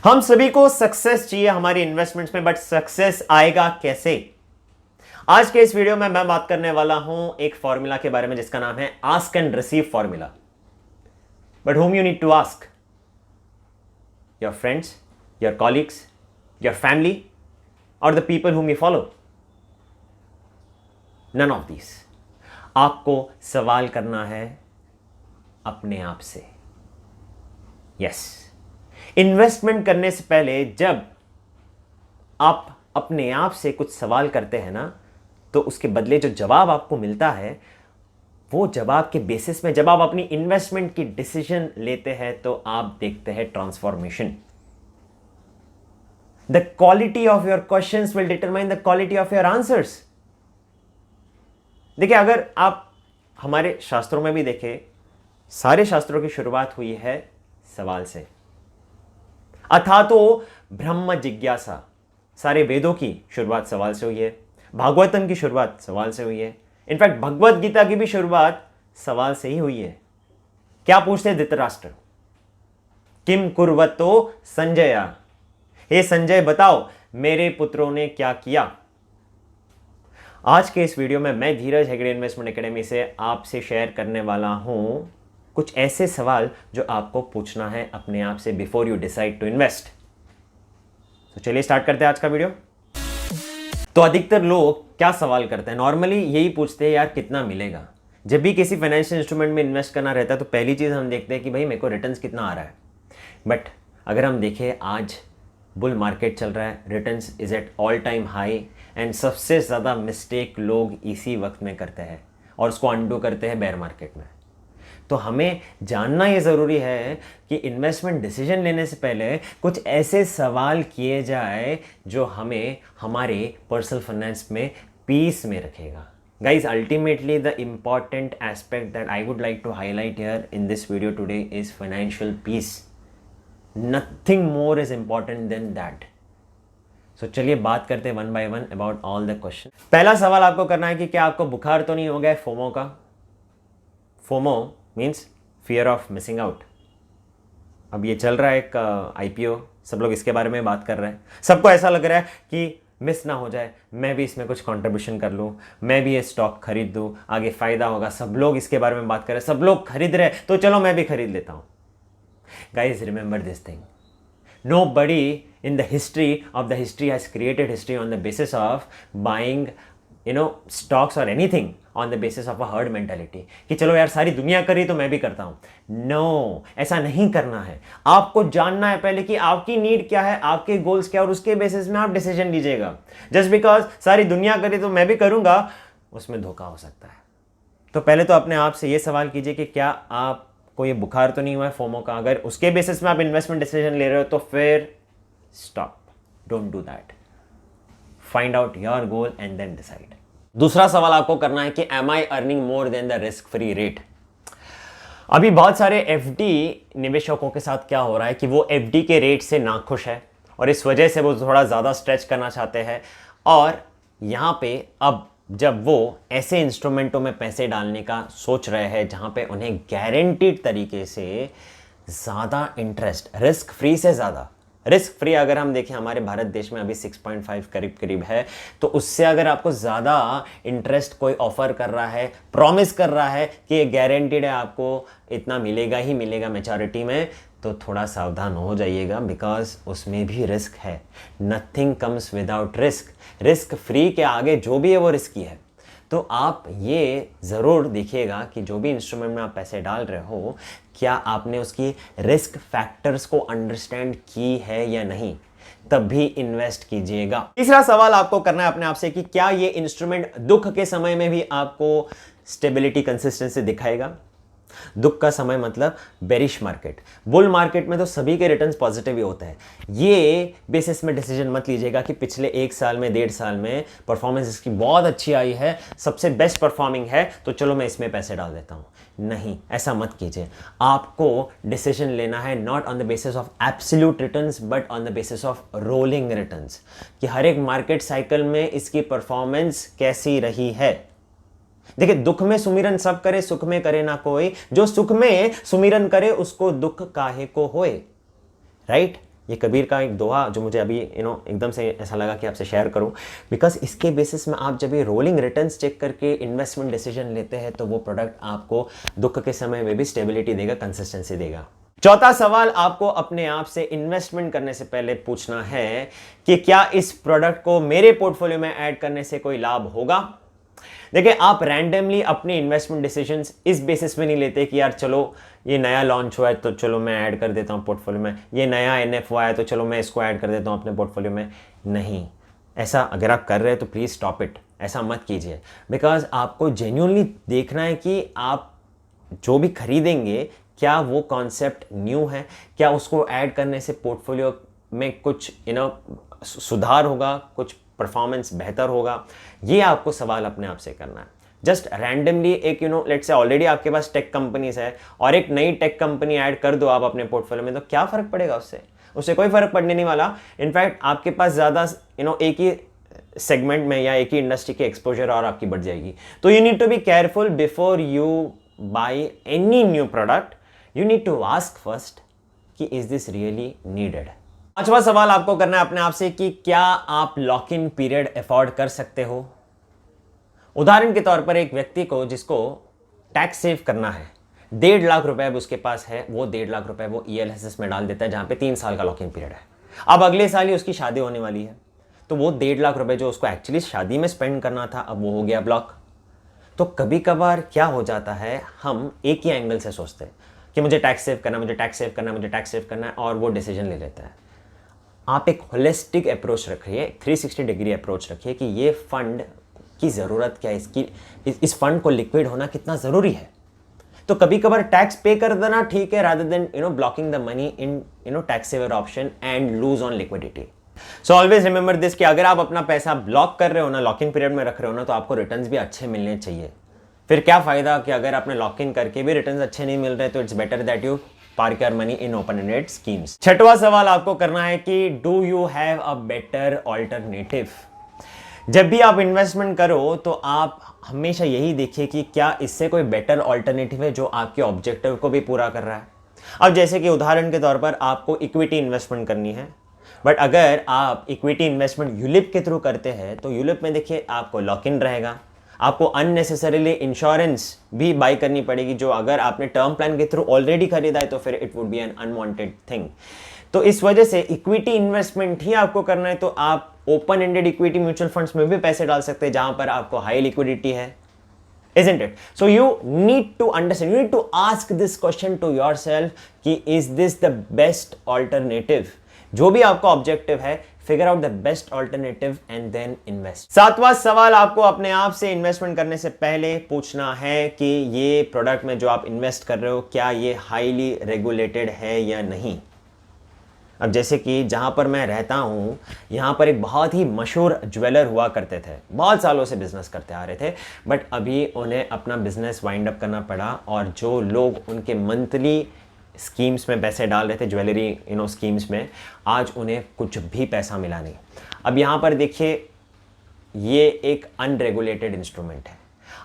हम सभी को सक्सेस चाहिए हमारी इन्वेस्टमेंट्स में, बट सक्सेस आएगा कैसे? आज के इस वीडियो में मैं बात करने वाला हूं एक फॉर्मूला के बारे में जिसका नाम है ask and receive formula. But whom you need to ask? Your friends, your colleagues, your family, or the people whom you follow? None of these. आपको सवाल करना है अपने आप से। यस, इन्वेस्टमेंट करने से पहले जब आप अपने आप से कुछ सवाल करते हैं ना, तो उसके बदले जो जवाब आपको मिलता है, वो जवाब के बेसिस में जब आप अपनी इन्वेस्टमेंट की डिसीजन लेते हैं तो आप देखते हैं transformation. The quality of your questions will determine the quality of your answers. देखिए, अगर आप हमारे शास्त्रों में भी देखें, सारे शास्त्रों की शुरुआत हुई है सवाल से। अथा तो ब्रह्म जिज्ञासा, सारे वेदों की शुरुआत सवाल से हुई है, भागवतम की शुरुआत सवाल से हुई है, इनफैक्ट भगवत गीता की भी शुरुआत सवाल से ही हुई है। क्या पूछते धृतराष्ट्र? किम कुर्वतो संजया, हे संजय बताओ मेरे पुत्रों ने क्या किया। आज के इस वीडियो में मैं धीरज हेगड़े इन्वेस्टमेंट एकेडमी से आपसे शेयर करने वाला हूं कुछ ऐसे सवाल जो आपको पूछना है अपने आप से before you decide to invest. तो चलिए स्टार्ट करते हैं आज का वीडियो। तो अधिकतर लोग क्या सवाल करते हैं? नॉर्मली यही पूछते हैं, यार कितना मिलेगा। जब भी किसी फाइनेंशियल इंस्ट्रूमेंट में इन्वेस्ट करना रहता है तो पहली चीज हम देखते हैं कि भाई मेरे को रिटर्न्स कितना आ रहा है। बट अगर हम देखें, आज बुल मार्केट चल रहा है, returns is at all time high, and सबसे ज़्यादा मिस्टेक लोग इसी वक्त में करते हैं और उसको अंडू करते हैं बेयर मार्केट में। तो हमें जानना ये ज़रूरी है कि इन्वेस्टमेंट डिसीजन लेने से पहले कुछ ऐसे सवाल किए जाए जो हमें हमारे पर्सनल फाइनेंस में पीस में रखेगा। Guys, ultimately the important aspect that I would like to highlight here in this video today is financial peace. Nothing more is important than that. So चलिए बात करते हैं one by one about all the question. पहला सवाल आपको करना है कि क्या आपको बुखार तो नहीं हो गया फोमो का? FOMO means fear of missing out. अब ये चल रहा है एक आईपीओ, सब लोग इसके बारे में बात कर रहे हैं। सबको ऐसा लग रहा है कि मिस ना हो जाए, मैं भी इसमें कुछ कंट्रीब्यूशन कर लूँ, मैं भी ये स्टॉक खरीद दूँ, आगे फ़ायदा होगा। सब लोग इसके बारे में बात कर रहे हैं, सब लोग खरीद रहे हैं, तो चलो मैं भी खरीद लेता हूँ। Guys remember this thing, nobody in the history of the history has created history on the basis of buying stocks or anything on the basis of a herd mentality कि चलो यार सारी दुनिया करी तो मैं भी करता हूं। नो, ऐसा नहीं करना है। आपको जानना है पहले कि आपकी नीड क्या है, आपके गोल्स क्या, और उसके बेसिस में आप डिसीजन लीजिएगा। जस्ट बिकॉज सारी दुनिया करी तो मैं भी करूंगा, उसमें धोखा हो सकता है। तो पहले तो अपने आप से ये सवाल कीजिए कि क्या आपको ये बुखार तो नहीं हुआ है फोमो का। अगर उसके बेसिस में आप इन्वेस्टमेंट डिसीजन ले रहे हो तो फिर stop, don't do that. Find out your goal and then decide. दूसरा सवाल आपको करना है कि am I earning more than the risk free rate. अभी बहुत सारे एफडी निवेशकों के साथ क्या हो रहा है कि वो एफडी के रेट से नाखुश है और इस वजह से वो थोड़ा ज़्यादा स्ट्रेच करना चाहते हैं, और यहाँ पे अब जब वो ऐसे इंस्ट्रूमेंटों में पैसे डालने का सोच रहे हैं जहाँ पे उन्हें गारंटीड तरीके से ज़्यादा इंटरेस्ट, रिस्क फ्री से ज़्यादा, रिस्क फ्री अगर हम देखें हमारे भारत देश में अभी 6.5 करीब है, तो उससे अगर आपको ज़्यादा इंटरेस्ट कोई ऑफर कर रहा है, प्रॉमिस कर रहा है कि ये गारंटीड है आपको इतना मिलेगा ही मिलेगा मैच्योरिटी में, तो थोड़ा सावधान हो जाइएगा, बिकॉज उसमें भी रिस्क है। Nothing comes without risk. Risk free के आगे जो भी है वो रिस्की है। तो आप ये ज़रूर देखिएगा कि जो भी इंस्ट्रूमेंट में आप पैसे डाल रहे हो, क्या आपने उसकी रिस्क फैक्टर्स को अंडरस्टैंड की है या नहीं, तब भी इन्वेस्ट कीजिएगा। तीसरा सवाल आपको करना है अपने आप से कि क्या ये इंस्ट्रूमेंट दुख के समय में भी आपको स्टेबिलिटी, कंसिस्टेंसी दिखाएगा। दुख का समय मतलब बेरिश मार्केट। बुल मार्केट में तो सभी के रिटर्न्स पॉजिटिव ही होते हैं। ये बेसिस में डिसीजन मत लीजिएगा कि पिछले 1 साल में, 1.5 साल में परफॉर्मेंस इसकी बहुत अच्छी आई है, सबसे बेस्ट परफॉर्मिंग है, तो चलो मैं इसमें पैसे डाल देता हूँ। नहीं, ऐसा मत कीजिए। आपको डिसीजन लेना है not on the basis of absolute returns but on the basis of rolling returns, कि हर एक मार्केट साइकिल में इसकी परफॉर्मेंस कैसी रही है। देखिए, दुख में सुमिरन सब करे, सुख में करे ना कोई। जो सुख में सुमिरन करे उसको दुख काहे को होए, राइट? ये कबीर का एक दोहा जो मुझे अभी एकदम से ऐसा लगा कि आपसे शेयर करूं, बिकॉज इसके बेसिस में आप जब ये रोलिंग रिटर्न्स चेक करके इन्वेस्टमेंट डिसीजन लेते हैं तो वो प्रोडक्ट आपको दुख के समय में भी स्टेबिलिटी देगा, कंसिस्टेंसी देगा। चौथा सवाल आपको अपने आप से इन्वेस्टमेंट करने से पहले पूछना है कि क्या इस प्रोडक्ट को मेरे पोर्टफोलियो में ऐड करने से कोई लाभ होगा। देखिए, आप रैंडमली अपने इन्वेस्टमेंट डिसीजंस इस बेसिस में नहीं लेते कि यार चलो ये नया लॉन्च हुआ है तो चलो मैं ऐड कर देता हूँ पोर्टफोलियो में, ये नया एनएफ हुआ है तो चलो मैं इसको ऐड कर देता हूँ अपने पोर्टफोलियो में। नहीं, ऐसा अगर आप कर रहे हैं तो प्लीज़ स्टॉप इट, ऐसा मत कीजिए। बिकॉज आपको जेन्युइनली देखना है कि आप जो भी खरीदेंगे क्या वो कॉन्सेप्ट न्यू है, क्या उसको ऐड करने से पोर्टफोलियो में कुछ सुधार होगा, कुछ परफॉर्मेंस बेहतर होगा। ये आपको सवाल अपने आप से करना है। जस्ट रैंडमली एक लेट्स से ऑलरेडी आपके पास टेक कंपनीज है और एक नई टेक कंपनी ऐड कर दो आप अपने पोर्टफोलियो में, तो क्या फर्क पड़ेगा उससे कोई फर्क पड़ने नहीं वाला। इनफैक्ट आपके पास ज़्यादा एक ही सेगमेंट में या एक ही इंडस्ट्री के एक्सपोजर और आपकी बढ़ जाएगी। तो you need to be careful before you buy any new product. You need to ask first कि इज दिस रियली नीडेड। पांचवा सवाल आपको करना है अपने आप से कि क्या आप लॉक इन पीरियड अफोर्ड कर सकते हो। उदाहरण के तौर पर एक व्यक्ति को जिसको टैक्स सेव करना है, 1.5 लाख रुपए अब उसके पास है, वो 1.5 लाख रुपए वो ELSS में डाल देता है जहां पे 3 साल का लॉक इन पीरियड है। अब अगले साल ही उसकी शादी होने वाली है, तो वो 1.5 लाख रुपए जो उसको एक्चुअली शादी में स्पेंड करना था अब वो हो गया ब्लॉक। तो कभी कभार क्या हो जाता है, हम एक ही एंगल से सोचते हैं कि मुझे टैक्स सेव करना, मुझे टैक्स सेव करना, मुझे टैक्स सेव करना है, और वो डिसीजन ले लेता है। आप एक होलिस्टिक अप्रोच रखिए, 360 डिग्री अप्रोच रखिए कि ये फंड की ज़रूरत क्या है, इस फंड को लिक्विड होना कितना ज़रूरी है। तो कभी कभार टैक्स पे कर देना ठीक है, rather than blocking the money in tax saver option and lose on liquidity. So always remember this कि अगर आप अपना पैसा ब्लॉक कर रहे हो ना, लॉक इन पीरियड में रख रहे हो ना, तो आपको रिटर्न्स भी अच्छे मिलने चाहिए। फिर क्या फायदा कि अगर आपने लॉक इन करके भी रिटर्न्स अच्छे नहीं मिल रहे, तो it's better that you park your money in open ended schemes. छठवां सवाल आपको करना है कि do you have a better alternative. जब भी आप इन्वेस्टमेंट करो तो आप हमेशा यही देखिए कि क्या इससे कोई बेटर ऑल्टरनेटिव है जो आपके ऑब्जेक्टिव को भी पूरा कर रहा है। अब जैसे कि उदाहरण के तौर पर आपको इक्विटी इन्वेस्टमेंट करनी है, बट अगर आप इक्विटी इन्वेस्टमेंट यूलिप के थ्रू करते हैं तो यूलिप में देखिए आपको लॉक इन रहेगा, आपको अननेसेसरीली इंश्योरेंस भी बाय करनी पड़ेगी जो अगर आपने टर्म प्लान के थ्रू ऑलरेडी खरीदा है तो फिर it would be an unwanted thing. तो इस वजह से इक्विटी इन्वेस्टमेंट ही आपको करना है तो आप open ended equity mutual funds में भी पैसे डाल सकते हैं जहां पर आपको हाई लिक्विडिटी है, isn't it? So you need to understand, you need to ask this question to yourself कि is this the best alternative? जो भी आपका ऑब्जेक्टिव है, figure out the best alternative and then invest. सातवां सवाल आपको अपने आप से इन्वेस्टमेंट करने से पहले पूछना है कि ये प्रोडक्ट में जो आप इन्वेस्ट कर रहे हो क्या ये हाईली रेगुलेटेड है या नहीं। अब जैसे कि जहाँ पर मैं रहता हूँ यहाँ पर एक बहुत ही मशहूर ज्वेलर हुआ करते थे, बहुत सालों से बिजनेस करते आ रहे थे, बट अभी उन्हें अपना बिजनेस वाइंड अप करना पड़ा और जो लोग उनके मंथली स्कीम्स में पैसे डाल रहे थे ज्वेलरी स्कीम्स में, आज उन्हें कुछ भी पैसा मिला नहीं। अब यहाँ पर देखिए ये एक अनरेगुलेटेड इंस्ट्रूमेंट है।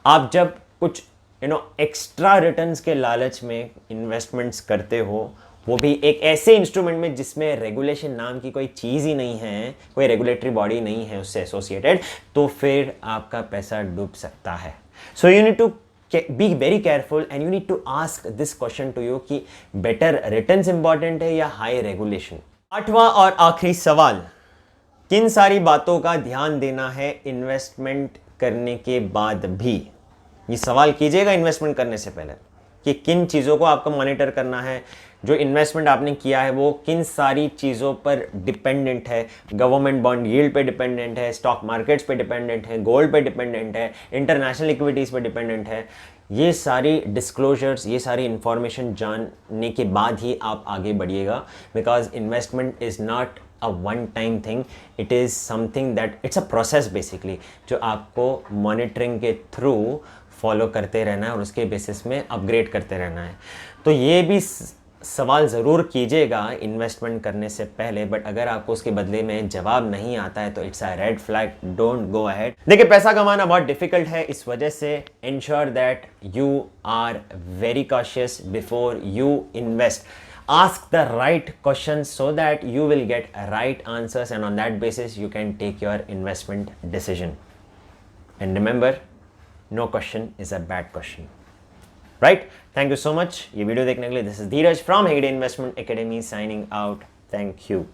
आप जब कुछ एक्स्ट्रा रिटर्न्स के लालच में इन्वेस्टमेंट्स करते हो, वो भी एक ऐसे इंस्ट्रूमेंट में जिसमें रेगुलेशन नाम की कोई चीज़ ही नहीं है, कोई रेगुलेटरी बॉडी नहीं है उससे एसोसिएटेड, तो फिर आपका पैसा डूब सकता है। So you need to be very careful and you need to ask this question to you कि बेटर रिटर्न्स इंपॉर्टेंट है या हाई रेगुलेशन। आठवां और आखिरी सवाल, किन सारी बातों का ध्यान देना है इन्वेस्टमेंट करने के बाद भी। ये सवाल कीजिएगा इन्वेस्टमेंट करने से पहले कि किन चीज़ों को आपको मॉनिटर करना है, जो इन्वेस्टमेंट आपने किया है वो किन सारी चीज़ों पर डिपेंडेंट है। गवर्नमेंट बॉन्ड यील्ड पे डिपेंडेंट है, स्टॉक मार्केट्स पे डिपेंडेंट है, गोल्ड पे डिपेंडेंट है, इंटरनेशनल इक्विटीज़ पे डिपेंडेंट है। ये सारी डिस्क्लोजर्स, ये सारी इंफॉर्मेशन जानने के बाद ही आप आगे बढ़िएगा, because investment is not a one time thing, it is something that it's a process basically, जो आपको मॉनिटरिंग के थ्रू फॉलो करते रहना है और उसके बेसिस में अपग्रेड करते रहना है। तो ये भी सवाल ज़रूर कीजिएगा इन्वेस्टमेंट करने से पहले, बट अगर आपको उसके बदले में जवाब नहीं आता है तो it's a red flag, don't go ahead. देखिए पैसा कमाना बहुत डिफिकल्ट है, इस वजह से ensure that you are very cautious before you invest. ask the right questions so that you will get right answers, and on that basis you can take your investment decision. And remember, no question is a bad question. Right, thank you so much ये video देखने के लिए. This is Dheeraj from Hegde investment academy signing out. Thank you.